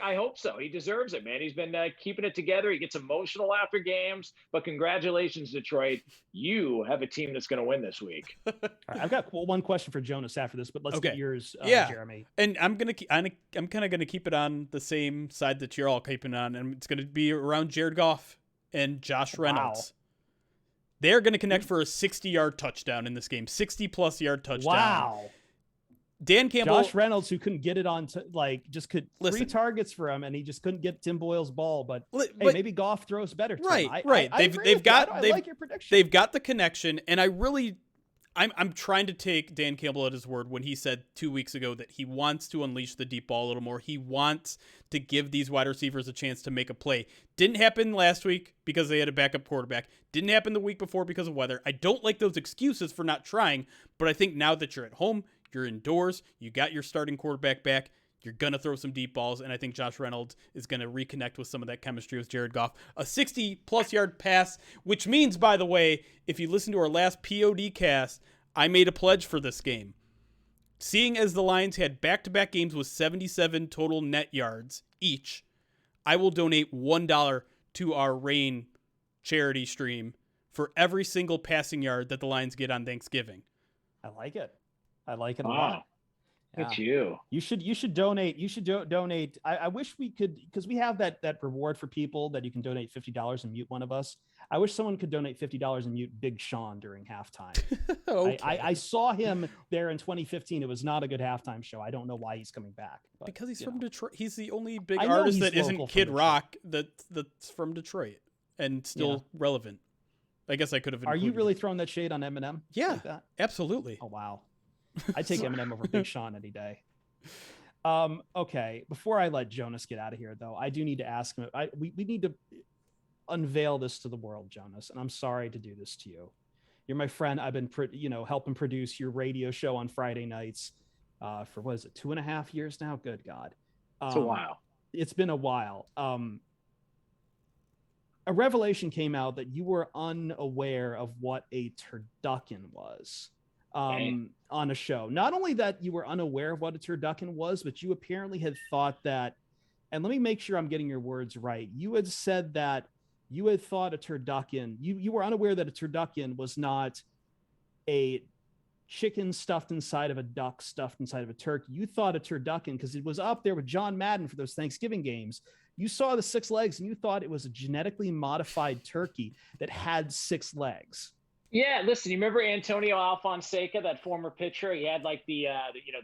I hope so. He deserves it, man. He's been keeping it together. He gets emotional after games. But congratulations, Detroit. You have a team that's going to win this week. All right, I've got one question for Jonas after this, but let's get yours, Jeremy. And I'm kind of gonna keep it on the same side that you're all keeping on, and it's gonna be around Jared Goff and Josh Reynolds. Wow. They're gonna connect for a 60-yard touchdown in this game, 60+ yard touchdown. Wow. Dan Campbell, Josh Reynolds, who couldn't get it on, just could 3 targets for him, and he just couldn't get Tim Boyle's ball. But maybe Goff throws better. Right. I like your prediction. They've got the connection, and I'm trying to take Dan Campbell at his word when he said 2 weeks ago that he wants to unleash the deep ball a little more. He wants to give these wide receivers a chance to make a play. Didn't happen last week because they had a backup quarterback. Didn't happen the week before because of weather. I don't like those excuses for not trying, but I think now that you're at home, you're indoors, you got your starting quarterback back, you're going to throw some deep balls, and I think Josh Reynolds is going to reconnect with some of that chemistry with Jared Goff. A 60+ yard pass, which means, by the way, if you listen to our last POD cast, I made a pledge for this game. Seeing as the Lions had back-to-back games with 77 total net yards each, I will donate $1 to our Rain charity stream for every single passing yard that the Lions get on Thanksgiving. I like it a lot. Look at you. You should donate. You should donate. I wish we could, because we have that reward for people that you can donate $50 and mute one of us. I wish someone could donate $50 and mute Big Sean during halftime. Okay. I saw him there in 2015. It was not a good halftime show. I don't know why he's coming back. But, because he's from Detroit. He's the only big I know artist he's that isn't local Kid from Rock that's from Detroit and still relevant. I guess I could have. Are you really throwing that shade on Eminem? Yeah, like that? Absolutely. Oh wow, I take Eminem over Big Sean any day. Okay, before I let Jonas get out of here, though, I do need to ask him. We need to unveil this to the world, Jonas, and I'm sorry to do this to you. You're my friend. I've been, helping produce your radio show on Friday nights for what is it, 2.5 years now? Good God, it's a while. It's been a while. A revelation came out that you were unaware of what a turducken was on a show. Not only that you were unaware of what a turducken was, but you apparently had thought that, and let me make sure I'm getting your words right. You had said that you had thought a turducken, you were unaware that a turducken was not a chicken stuffed inside of a duck stuffed inside of a turkey. You thought a turducken, because it was up there with John Madden for those Thanksgiving games. You saw the 6 legs and you thought it was a genetically modified turkey that had 6 legs. Yeah, listen, you remember Antonio Alfonseca, that former pitcher? He had like the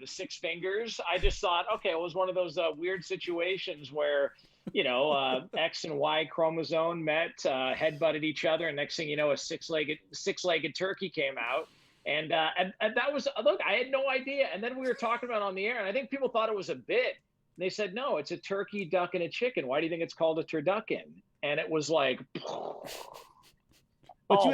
6 fingers. I just thought, okay, it was one of those weird situations where, X and Y chromosome met, head-butted each other, and next thing you know, a six-legged turkey came out. And that was, look, I had no idea. And then we were talking about it on the air, and I think people thought it was a bit. And they said, no, it's a turkey, duck, and a chicken. Why do you think it's called a turducken? And it was like, but you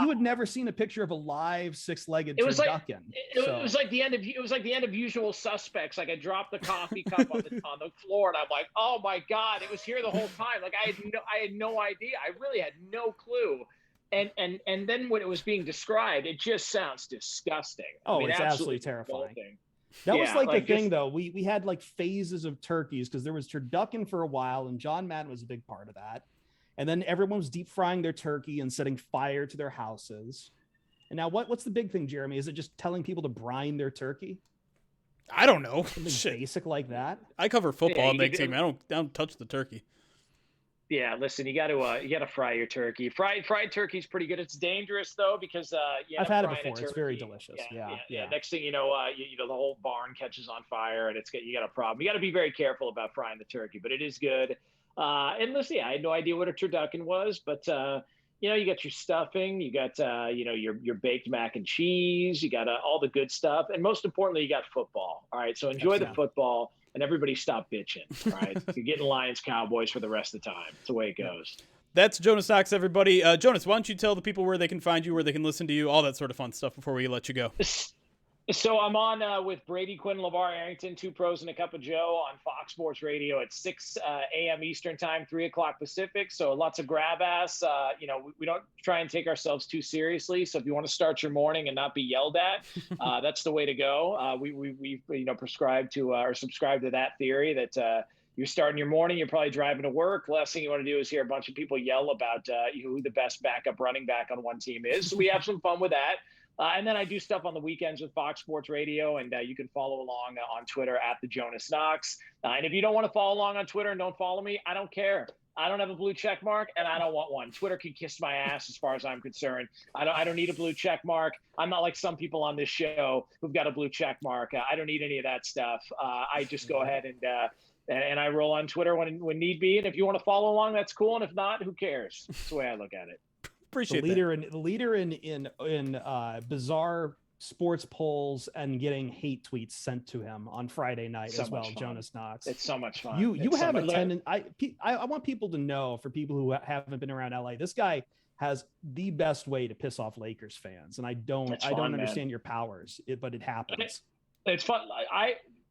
had never seen a picture of a live 6-legged turducken. It was like the end of Usual Suspects. Like I dropped the coffee cup on the floor, and I'm like, oh my God, it was here the whole time. Like I had no idea. I really had no clue. And then when it was being described, it just sounds disgusting. It's absolutely terrifying. Revolting. That was like the thing, though. We had like phases of turkeys, because there was turducken for a while, and John Madden was a big part of that. And then everyone was deep frying their turkey and setting fire to their houses. And now what's the big thing, Jeremy? Is it just telling people to brine their turkey? I don't know. Something basic like that. I cover football on big team. I don't touch the turkey. Yeah, listen, you got to fry your turkey. Fried turkey's pretty good. It's dangerous though, because I've had it before. It's very delicious. Yeah. Next thing you know, the whole barn catches on fire, and you got a problem. You got to be very careful about frying the turkey, but it is good. And listen, I had no idea what a turducken was, but you got your stuffing, you got your baked mac and cheese, you got all the good stuff, and most importantly, you got football. All right, so enjoy the football. And everybody stop bitching, right? You're getting Lions, Cowboys for the rest of the time. It's the way it goes. That's Jonas Knox, everybody. Jonas, why don't you tell the people where they can find you, where they can listen to you, all that sort of fun stuff before we let you go. So I'm on with Brady Quinn, LeVar Arrington, 2 Pros and a Cup of Joe on Fox Sports Radio at 6 a.m. Eastern time, 3 o'clock Pacific. So lots of grab ass. We don't try and take ourselves too seriously. So if you want to start your morning and not be yelled at, that's the way to go. We prescribe to or subscribe to that theory that you're starting your morning, you're probably driving to work. Last thing you want to do is hear a bunch of people yell about who the best backup running back on one team is. So we have some fun with that. And then I do stuff on the weekends with Fox Sports Radio, and you can follow along on Twitter at the Jonas Knox. And if you don't want to follow along on Twitter and don't follow me, I don't care. I don't have a blue check mark, and I don't want one. Twitter can kiss my ass as far as I'm concerned. I don't need a blue check mark. I'm not like some people on this show who've got a blue check mark. I don't need any of that stuff. I just go ahead and I roll on Twitter when need be. And if you want to follow along, that's cool. And if not, who cares? That's the way I look at it. Appreciate the leader in bizarre sports polls and getting hate tweets sent to him on Friday night as well. Jonas Knox. It's so much fun. You have a tendency. I want people to know, for people who haven't been around LA, this guy has the best way to piss off Lakers fans, and I don't understand your powers, but it happens. It's fun.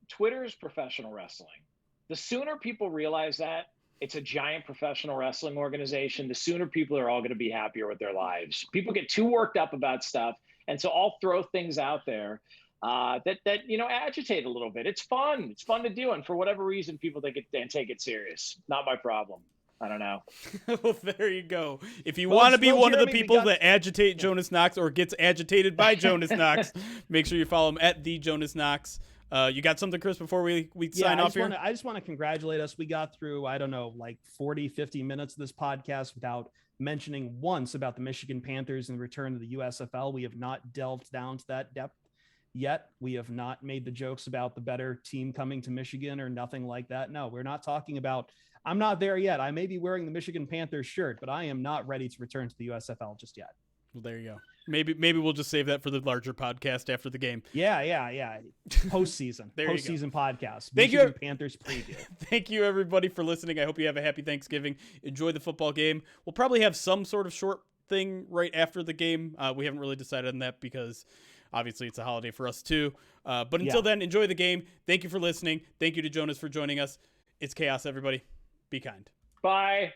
Twitter's professional wrestling. The sooner people realize that it's a giant professional wrestling organization, the sooner people are all going to be happier with their lives. People get too worked up about stuff, and so I'll throw things out there that agitate a little bit. It's fun. It's fun to do, and for whatever reason, people take it serious. Not my problem. I don't know. Well, there you go. If you want to be one of the people that agitate Jonas Knox or gets agitated by Jonas Knox, make sure you follow him at the Jonas Knox. You got something, Chris, before we sign off here? I just want to congratulate us. We got through, I don't know, like 40, 50 minutes of this podcast without mentioning once about the Michigan Panthers and the return to the USFL. We have not delved down to that depth yet. We have not made the jokes about the better team coming to Michigan or nothing like that. No, we're not talking about, I'm not there yet. I may be wearing the Michigan Panthers shirt, but I am not ready to return to the USFL just yet. Well, there you go. Maybe we'll just save that for the larger podcast after the game. Yeah. Postseason podcast. Thank Michigan you, Panthers preview. Thank you, everybody, for listening. I hope you have a happy Thanksgiving. Enjoy the football game. We'll probably have some sort of short thing right after the game. We haven't really decided on that because obviously it's a holiday for us too. But until then, enjoy the game. Thank you for listening. Thank you to Jonas for joining us. It's chaos, everybody. Be kind. Bye.